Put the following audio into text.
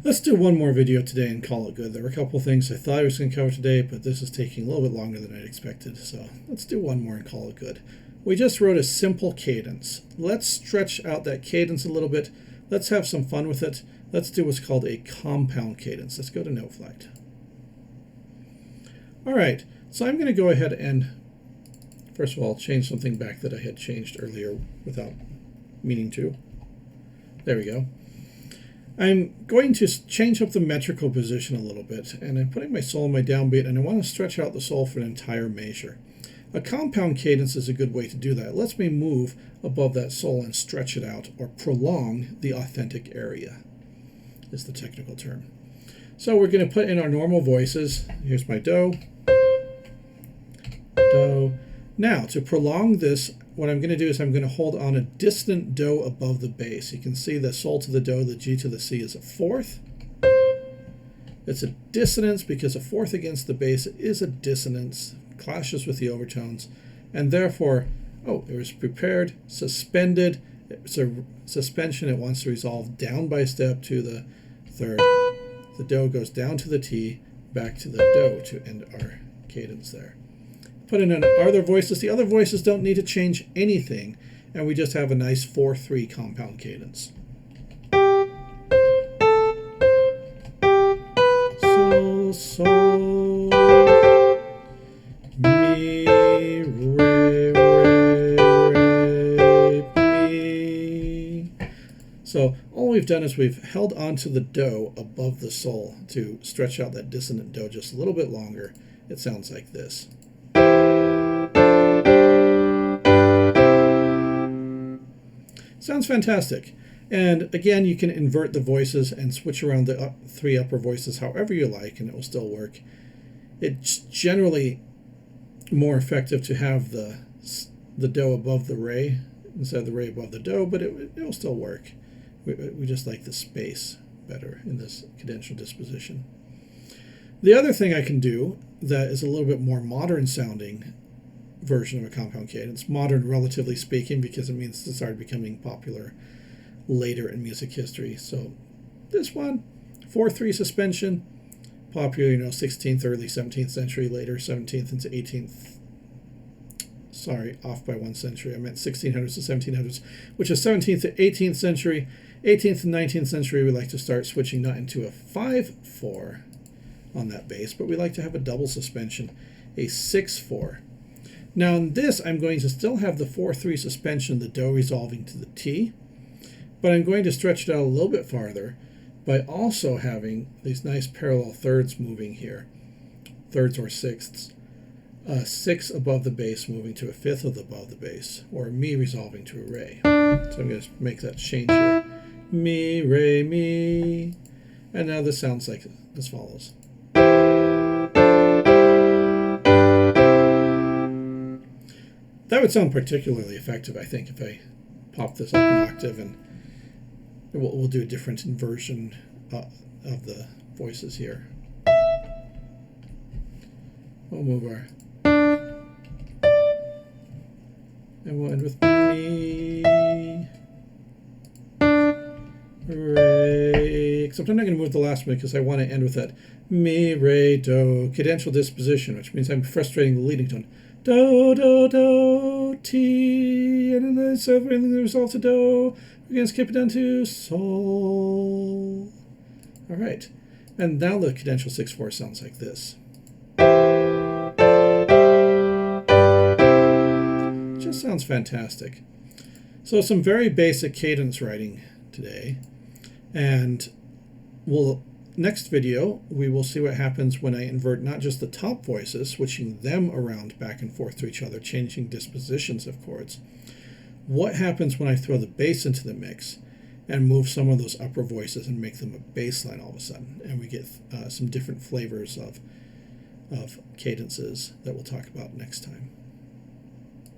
Let's do one more video today and call it good. There were a couple things I thought I was going to cover today, but this is taking a little bit longer than I'd expected. So let's do one more and call it good. We just wrote a simple cadence. Let's stretch out that cadence a little bit. Let's have some fun with it. Let's do what's called a compound cadence. Let's go to note flight. All right, so I'm going to go ahead and, first of all, change something back that I had changed earlier without meaning to. There we go. I'm going to change up the metrical position a little bit, and I'm putting my sol in my downbeat, and I want to stretch out the sol for an entire measure. A compound cadence is a good way to do that. It lets me move above that sol and stretch it out, or prolong the authentic area, is the technical term. So we're going to put in our normal voices. Here's my do, do. Now, to prolong this, what I'm going to do is I'm going to hold on a dissonant do above the bass. You can see the sol to the do, the G to the C is a fourth. It's a dissonance because a fourth against the bass is a dissonance, clashes with the overtones, and therefore, oh, it was prepared, suspended. It's a suspension. It wants to resolve down by step to the third. The do goes down to the T, back to the do to end our cadence there. Put in our other voices. The other voices don't need to change anything, and we just have a nice 4/3 compound cadence. Sol, sol, mi, re, re, mi. So all we've done is we've held onto the do above the sol to stretch out that dissonant do just a little bit longer. It sounds like this. Sounds fantastic. And again, you can invert the voices and switch around the three upper voices however you like, and it will still work. It's generally more effective to have the do above the re instead of the re above the do, but it will still work. We just like the space better in this cadential disposition. The other thing I can do that is a little bit more modern sounding version of a compound cadence, modern relatively speaking, because it means it started becoming popular later in music history. So this one, 4/3 suspension, popular, 16th, early 17th century, later 17th into 18th. Sorry, off by 1 century. I meant 1600s to 1700s, which is 17th to 18th century. 18th and 19th century, we like to start switching not into a 5/4 on that bass, but we like to have a double suspension, a 6/4. Now in this, I'm going to still have the 4/3 suspension, the do resolving to the T, but I'm going to stretch it out a little bit farther by also having these nice parallel thirds moving here, thirds or sixths, a 6 above the bass moving to a 5th above the bass, or mi resolving to a re. So I'm going to make that change here. Mi, re, mi. And now this sounds like this follows. That would sound particularly effective, I think, if I pop this up an octave, and we'll do a different inversion of the voices here. We'll move our, and we'll end with mi, re, except I'm not going to move the last one because I want to end with that mi, re, do, cadential disposition, which means I'm frustrating the leading tone. Do, do, do, T, and then instead of bringing the resolve to do, we're going to skip it down to sol. All right, and now the cadential 6/4 sounds like this. Just sounds fantastic. So some very basic cadence writing today, and next video, we will see what happens when I invert not just the top voices, switching them around back and forth to each other, changing dispositions of chords. What happens when I throw the bass into the mix and move some of those upper voices and make them a bass line all of a sudden? And we get some different flavors of cadences that we'll talk about next time.